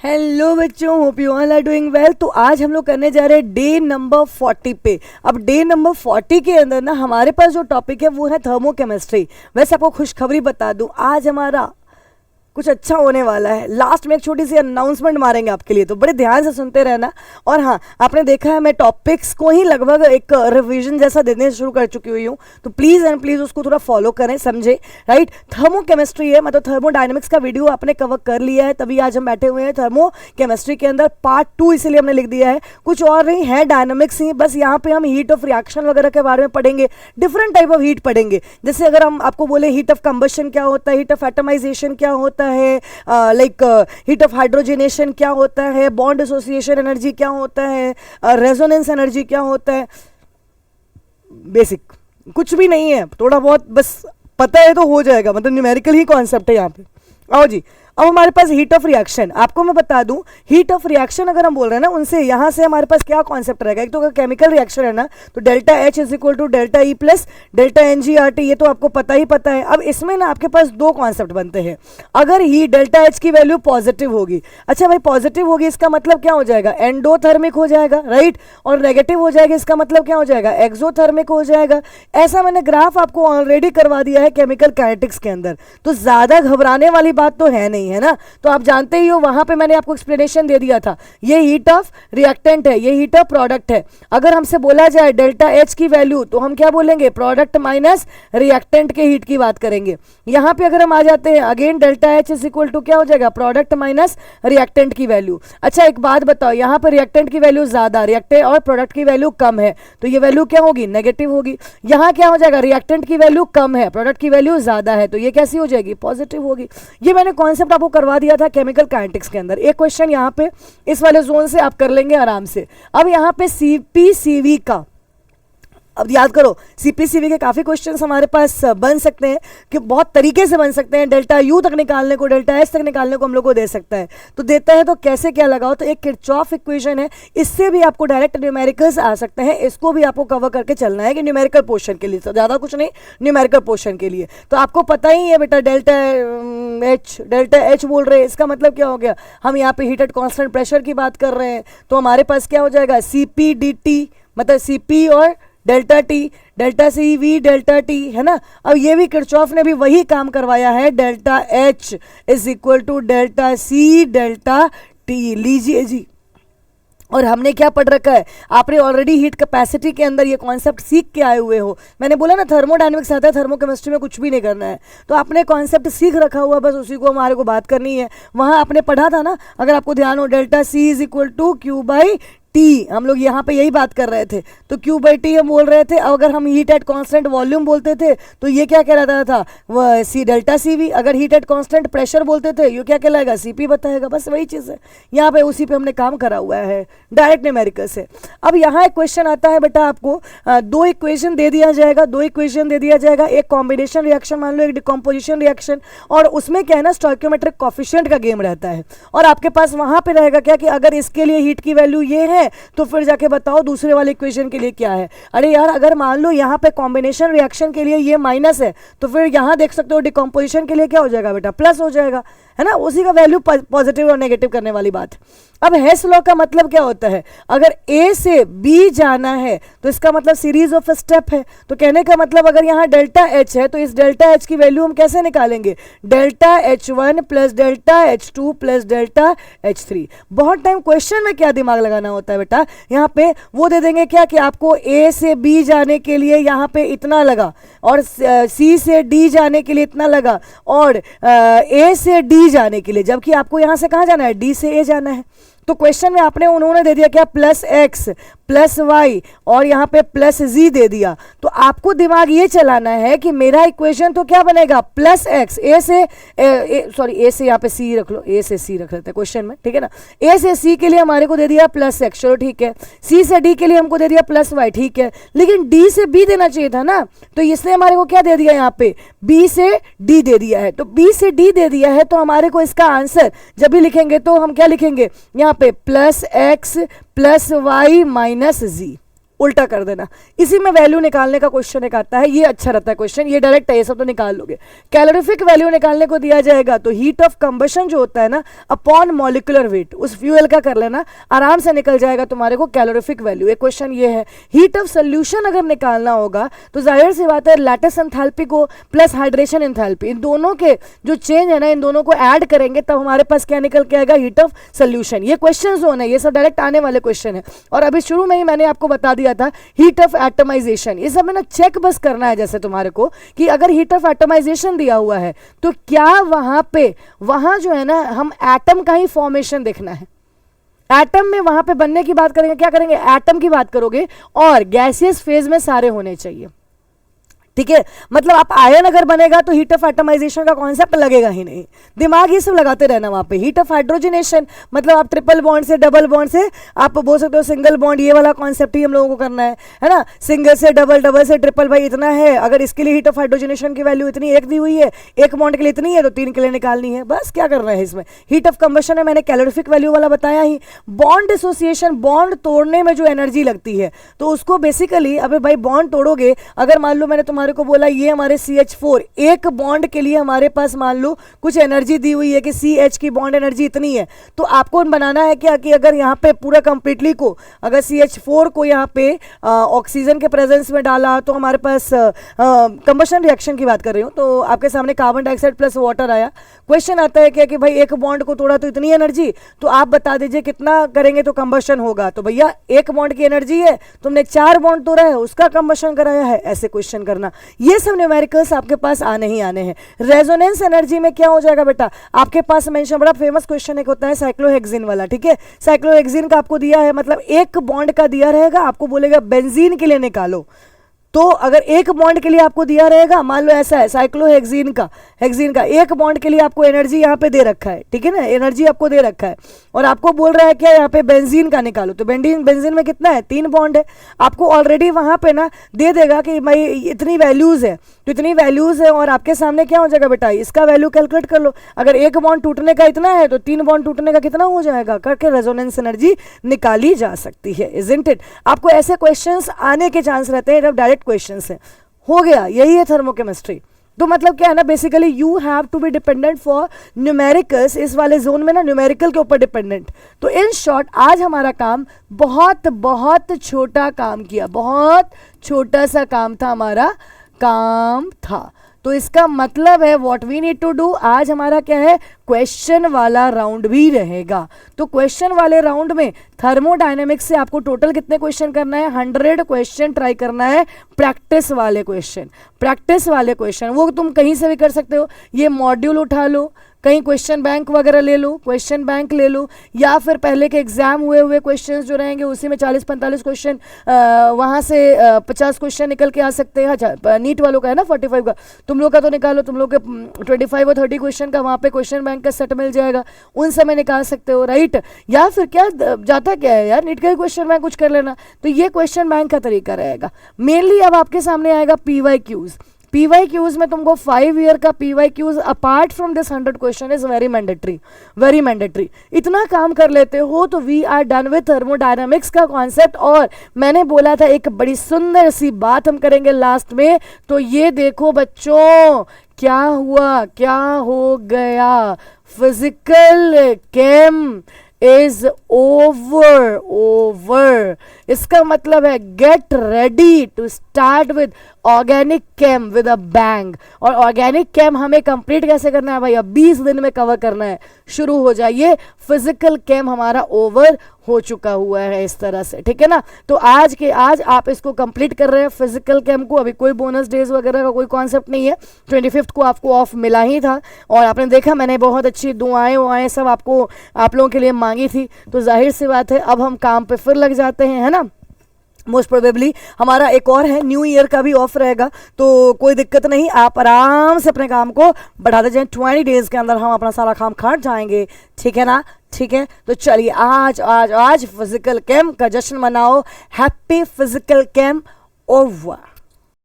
Hello बच्चों, hope you all are doing well. तो आज हम लोग करने जा रहे हैं डे नंबर 40 पे। अब डे नंबर 40 के अंदर ना हमारे पास जो टॉपिक है वो है थर्मोकेमिस्ट्री। वैसे आपको खुशखबरी बता दूं, आज हमारा कुछ अच्छा होने वाला है। लास्ट में एक छोटी सी अनाउंसमेंट मारेंगे आपके लिए, तो बड़े ध्यान से सुनते रहना। और हाँ, आपने देखा है मैं टॉपिक्स को ही लगभग एक रिवीजन जैसा देने शुरू कर चुकी हुई हूँ, तो प्लीज़ एंड प्लीज़ उसको थोड़ा फॉलो करें, समझे, राइट। थर्मोकेमिस्ट्री है, मतलब थर्मोडायनेमिक्स का वीडियो आपने कवर कर लिया है, तभी आज हम बैठे हुए हैं थर्मोकेमिस्ट्री के अंदर पार्ट 2, इसीलिए हमने लिख दिया है। कुछ और नहीं है, डायनामिक्स ही, बस यहाँ पे हम हीट ऑफ रिएक्शन वगैरह के बारे में पढ़ेंगे, डिफरेंट टाइप ऑफ हीट पढ़ेंगे। जैसे अगर हम आपको बोले हीट ऑफ कंबशन क्या होता है, हीट ऑफ एटमाइजेशन क्या होता है, लाइक हीट ऑफ हाइड्रोजनेशन क्या होता है, बॉन्ड एसोसिएशन एनर्जी क्या होता है, रेजोनेंस एनर्जी क्या होता है, बेसिक कुछ भी नहीं है, थोड़ा बहुत बस पता है तो हो जाएगा, मतलब न्यूमेरिकल ही कॉन्सेप्ट है यहाँ पे। आओ जी, अब हमारे पास हीट ऑफ रिएक्शन, आपको मैं बता दूं, हीट ऑफ रिएक्शन अगर हम बोल रहे हैं ना, उनसे यहाँ से हमारे पास क्या कॉन्सेप्ट रहेगा। एक तो अगर केमिकल रिएक्शन है ना, तो delta H is equal to delta E plus delta n g R T, ये तो आपको पता ही पता है। अब इसमें ना आपके पास दो कॉन्सेप्ट बनते हैं। अगर ही डेल्टा एच की वैल्यू पॉजिटिव होगी, अच्छा भाई पॉजिटिव होगी, इसका मतलब क्या हो जाएगा, एंडोथर्मिक हो जाएगा, राइट। और नेगेटिव हो जाएगा, इसका मतलब क्या हो जाएगा, एक्सोथर्मिक हो जाएगा। ऐसा मैंने ग्राफ आपको ऑलरेडी करवा दिया है केमिकल काइनेटिक्स के अंदर, तो ज्यादा घबराने वाली बात तो है नहीं, है ना। तो आप जानते ही हो, वहां पे मैंने आपको एक्सप्लेनेशन दे दिया था, ये हीट ऑफ रिएक्टेंट है, ये हीट ऑफ प्रोडक्ट है। अगर हमसे बोला जाए डेल्टा एच की वैल्यू, तो हम क्या बोलेंगे, प्रोडक्ट माइनस रिएक्टेंट के हीट की बात करेंगे। यहां पे अगर हम आ जाते हैं, again delta H is equal to क्या हो जाएगा, प्रोडक्ट माइनस रिएक्टेंट की वैल्यू। अच्छा एक बात बताओ, यहां पर रिएक्टेंट की वैल्यू ज्यादा, रिएक्टेंट और प्रोडक्ट की वैल्यू कम है, तो ये वैल्यू क्या होगी, नेगेटिव होगी। यहां क्या हो जाएगा, रिएक्टेंट की वैल्यू कम है, प्रोडक्ट की वैल्यू ज्यादा है, तो ये कैसी हो जाएगी, पॉजिटिव होगी। ये मैंने कॉन्सेप्ट आपको करवा दिया था केमिकल काइनेटिक्स के अंदर। एक क्वेश्चन यहाँ पे इस वाले जोन से आप कर लेंगे आराम से। अब यहाँ पे सीपीसीवी का, अब याद करो, सीपीसीवी के काफी क्वेश्चंस हमारे पास बन सकते हैं, कि बहुत तरीके से बन सकते हैं। डेल्टा यू तक निकालने को, डेल्टा एच तक निकालने को हम लोग को दे सकता है। तो देता है तो कैसे क्या लगाओ, तो एक किरचॉफ इक्वेशन है, इससे भी आपको डायरेक्ट न्यूमेरिकल्स आ सकते हैं। इसको भी आपको कवर करके चलना है कि न्यूमेरिकल पोर्शन के लिए, तो ज्यादा कुछ नहीं, न्यूमेरिकल पोर्शन के लिए। तो आपको पता ही है बेटा, डेल्टा एच बोल रहे हैं, इसका मतलब क्या हो गया, हम यहाँ पे हीटेड कॉन्स्टेंट प्रेशर की बात कर रहे हैं, तो हमारे पास क्या हो जाएगा, सीपी डी टी, मतलब सीपी और delta T, delta C V delta T, है ना। अब ये भी किरचॉफ ने भी वही काम करवाया है, delta H is equal to delta C delta T, लीजिए जी। और हमने क्या पढ़ रखा है, आपने ऑलरेडी हीट कैपेसिटी के अंदर ये कॉन्सेप्ट सीख के आए हुए हो। मैंने बोला ना थर्मोडायनेमिक्स आता है, थर्मोकेमिस्ट्री में कुछ भी नहीं करना है, तो आपने कॉन्सेप्ट सीख रखा हुआ, बस उसी को हमारे को बात करनी है। वहां आपने पढ़ा था ना, अगर आपको ध्यान हो, delta C is equal to Q by T, हम लोग यहाँ पे यही बात कर रहे थे, तो क्यू बाई टी हम बोल रहे थे। अगर हम हीट एट कांस्टेंट वॉल्यूम बोलते थे तो ये क्या कहलाता था, वह सी डेल्टा सी वी। अगर हीट एट कांस्टेंट प्रेशर बोलते थे, ये क्या कहलाएगा, सीपी बताएगा। बस वही चीज़ है, यहाँ पे उसी पे हमने काम करा हुआ है डायरेक्ट न्यूमेरिकल से। अब यहाँ एक क्वेश्चन आता है बेटा, आपको दो इक्वेशन दे दिया जाएगा, एक कॉम्बिनेशन रिएक्शन मान लो, एक डिकम्पोजिशन रिएक्शन, और उसमें क्या है ना, स्टोइकियोमेट्रिक कोफिशिएंट का गेम रहता है। और आपके पास वहाँ पे रहेगा क्या, कि अगर इसके लिए हीट की वैल्यू ये है, तो फिर जाके बताओ दूसरे वाले इक्वेशन के लिए क्या है। अरे यार, अगर मान लो यहाँ पे कॉम्बिनेशन रिएक्शन के लिए ये माइनस है, तो फिर यहाँ देख सकते हो डिकम्पोजिशन के लिए क्या हो जाएगा बेटा, प्लस हो जाएगा, है ना। उसी का वैल्यू पॉजिटिव और नेगेटिव करने वाली बात। अब हेस लॉ का मतलब क्या होता है, अगर ए से बी जाना है तो इसका मतलब सीरीज ऑफ स्टेप है। तो कहने का मतलब अगर यहाँ डेल्टा एच है, तो इस डेल्टा एच की वैल्यू हम कैसे निकालेंगे, delta H one plus delta H two plus delta H three. बहुत टाइम क्वेश्चन में क्या दिमाग लगाना होता है बेटा, यहाँ पे वो दे देंगे क्या, कि आपको ए से बी जाने के लिए यहाँ पे इतना लगा, और सी से डी जाने के लिए इतना लगा, और ए से डी जाने के लिए, जबकि आपको यहाँ से कहाँ जाना है, डी से ए जाना है। तो क्वेश्चन में उन्होंने दे दिया क्या, प्लस एक्स प्लस वाई और यहाँ पे प्लस जी दे दिया। तो आपको दिमाग ये चलाना है कि मेरा इक्वेशन तो क्या बनेगा, प्लस एक्स, ए से यहाँ पे सी रख लो, ए से सी रख लेते हैं क्वेश्चन में, ठीक है ना। ए से सी के लिए हमारे को दे दिया प्लस एक्स, चलो ठीक है। सी से डी के लिए हमको दे दिया प्लस वाई, ठीक है। लेकिन डी से बी देना चाहिए था ना, तो इसने हमारे को क्या दे दिया, यहाँ पे बी से डी दे दिया है। तो बी से डी दे दिया है, तो हमारे को इसका आंसर जब भी लिखेंगे तो हम क्या लिखेंगे, यहाँ पे plus x plus y minus g. उल्टा कर देना। इसी में वैल्यू निकालने का क्वेश्चन एक आता है, ये अच्छा रहता है क्वेश्चन, ये डायरेक्ट है, ये सब तो निकाल लोगे। कैलोरीफिक वैल्यू निकालने को दिया जाएगा तो हीट ऑफ कंबशन जो होता है ना अपॉन मॉलिकुलर वेट, उस फ्यूल का कर लेना, आराम से निकल जाएगा तुम्हारे को कैलोरीफिक वैल्यू। एक क्वेश्चन ये है। हीट ऑफ सोल्यूशन अगर निकालना होगा तो जाहिर सी बात है लैटिस एंथैल्पी को प्लस हाइड्रेशन एंथैल्पी, इन दोनों के जो चेंज है ना, इन दोनों को ऐड करेंगे तब हमारे पास क्या निकल के आएगा, हीट ऑफ सोल्यूशन। ये क्वेश्चन जोन है, ये सब डायरेक्ट आने वाले क्वेश्चन है। और अभी शुरू में ही मैंने आपको बता दिया था हीट ऑफ एटमाइजेशन, ये सब में ना चेक बस करना है जैसे तुम्हारे को कि अगर हीट ऑफ एटमाइजेशन दिया हुआ है तो क्या वहां जो है ना हम एटम का ही फॉर्मेशन देखना है। एटम में वहां पे बनने की बात करेंगे, क्या करेंगे, एटम की बात करोगे और गैसियस फेज में सारे होने चाहिए, ठीक है। मतलब आप आयन अगर बनेगा तो हीट ऑफ एटमाइजेशन का कॉन्सेप्ट लगेगा ही नहीं, दिमाग ये सब लगाते रहना वहां पे। हीट ऑफ हाइड्रोजनेशन मतलब आप ट्रिपल बॉन्ड से डबल बॉन्ड से आप बोल सकते हो सिंगल बॉन्ड, ये वाला कॉन्सेप्ट ही हम लोगों को करना है ना। सिंगल से डबल, डबल से ट्रिपल, भाई इतना है, अगर इसके लिए हीट ऑफ हाइड्रोजनेशन की वैल्यू इतनी एक दी हुई है, एक बॉन्ड के लिए इतनी है तो 3 के लिए निकालनी है, बस क्या करना है इसमें। हीट ऑफ कंबशन में मैंने कैलोरीफिक वैल्यू वाला बताया ही। बॉन्ड एसोसिएशन, बॉन्ड तोड़ने में जो एनर्जी लगती है तो उसको बेसिकली, अबे भाई बॉन्ड तोड़ोगे, अगर मान लो मैंने तुम्हारे को बोला ये हमारे CH4 एक बॉन्ड के लिए हमारे पास मान लो कुछ एनर्जी दी हुई है कि CH की बॉन्ड एनर्जी इतनी है, तो आपको बनाना है क्या कि अगर यहाँ पे पूरा कंप्लीटली को अगर CH4 को यहाँ पे ऑक्सीजन के प्रेजेंस में डाला तो हमारे पास कंबशन रिएक्शन की बात कर रही हूँ, तो आपके सामने कार्बन डाइऑक्साइड प्लस वाटर आया। क्वेश्चन आता है क्या कि भाई एक बॉन्ड को तोड़ा तो इतनी एनर्जी, तो आप बता दीजिए कितना करेंगे तो कंबशन होगा। तो भैया एक बॉन्ड की एनर्जी है, तुमने 4 बॉन्ड तोड़ा है उसका कंबशन कराया है, ऐसे क्वेश्चन करना। ये सब न्यूमेरिकल्स आपके पास आने ही आने हैं। रेजोनेंस एनर्जी में क्या हो जाएगा बेटा, आपके पास मेंशन, बड़ा फेमस क्वेश्चन एक होता है साइक्लोहेक्सिन वाला, ठीक है। साइक्लोहेक्सिन का आपको दिया है, मतलब एक बॉन्ड का दिया रहेगा, आपको बोलेगा बेंजीन के लिए निकालो, तो अगर एक बॉन्ड के लिए आपको दिया रहेगा, मान लो ऐसा है साइक्लोहेक्सिन का, हेक्सिन का एक बॉन्ड के लिए आपको एनर्जी यहाँ पे दे रखा है, ठीक है ना, एनर्जी आपको दे रखा है, और आपको बोल रहा है क्या यहाँ पे बेंजीन का निकालो, तो बेंजीन में कितना है, 3 बॉन्ड है, आपको ऑलरेडी वहां पे ना दे देगा कि भाई इतनी वैल्यूज है, तो इतनी वैल्यूज है, और आपके सामने क्या हो जाएगा बेटा, इसका वैल्यू कैलकुलेट कर लो। अगर एक बॉन्ड टूटने का इतना है तो 3 बॉन्ड टूटने का कितना हो जाएगा, करके रेजोनेंस एनर्जी निकाली जा सकती है, इजंट इट। आपको ऐसे क्वेश्चंस आने के चांस रहते हैं जब डायरेक्ट क्वेश्चंस है। हो गया, यही है थर्मोकेमिस्ट्री। तो मतलब क्या है ना, basically you have to be dependent for numericals, इस वाले जोन में ना न्यूमेरिकल के ऊपर डिपेंडेंट। तो इन शॉर्ट आज हमारा काम बहुत छोटा काम किया, बहुत छोटा सा काम था, हमारा काम था। तो इसका मतलब है what we need to do, आज हमारा क्या है, क्वेश्चन वाला राउंड भी रहेगा। तो क्वेश्चन वाले राउंड में थर्मोडायनेमिक्स से आपको टोटल कितने क्वेश्चन करना है, 100 क्वेश्चन ट्राई करना है, प्रैक्टिस वाले क्वेश्चन। प्रैक्टिस वाले क्वेश्चन वो तुम कहीं से भी कर सकते हो, ये मॉड्यूल उठा लो, कहीं क्वेश्चन बैंक वगैरह ले लो, क्वेश्चन बैंक ले लो, या फिर पहले के एग्जाम हुए क्वेश्चंस जो रहेंगे उसी में 40-45 क्वेश्चन, वहां से 50 क्वेश्चन निकल के आ सकते हैं। अच्छा नीट वालों का है ना 45 का, तुम लोग का तो निकालो, तुम लोग के 25 और 30 क्वेश्चन का वहां पे क्वेश्चन बैंक का सेट मिल जाएगा, उन समय निकाल सकते हो, राइट। या फिर क्या जाता क्या है यार, नीट का ही क्वेश्चन बैंक कुछ कर लेना, तो ये क्वेश्चन बैंक का तरीका रहेगा। मेनली अब आपके सामने आएगा PYQs। PYQs में तुमको 5 ईयर का PYQs apart from this 100 question is very mandatory, very mandatory. इतना काम कर लेते हो तो we are done with thermodynamics का कॉन्सेप्ट। और मैंने बोला था एक बड़ी सुंदर सी बात हम करेंगे लास्ट में, तो ये देखो बच्चों क्या हुआ, क्या हो गया, फिजिकल केम इज ओवर। इसका मतलब है get ready to start with organic chem with a bang. और ऑर्गेनिक केम हमें कंप्लीट कैसे करना है भाई, अब 20 दिन में कवर करना है, शुरू हो जाइए। फिजिकल केम हमारा ओवर हो चुका हुआ है इस तरह से, ठीक है ना। तो आज आप इसको कंप्लीट कर रहे हैं फिजिकल केम को, अभी कोई बोनस डेज वगैरह का कोई कॉन्सेप्ट नहीं है। 25 को आपको ऑफ मिला ही था, और आपने देखा मैंने बहुत अच्छी दुआएं सब आपको आप लोगों के लिए मांगी थी, तो जाहिर सी बात है अब हम काम पे फिर लग जाते हैं, है ना। मोस्ट प्रोबेबली हमारा एक और है, न्यू ईयर का भी ऑफ रहेगा, तो कोई दिक्कत नहीं, आप आराम से अपने काम को बढ़ाते जाएं। 20 डेज के अंदर हम अपना सारा काम खट जाएंगे, ठीक है ना, ठीक है। तो चलिए आज फिजिकल केम का जश्न मनाओ, हैप्पी फिजिकल केम ओवर।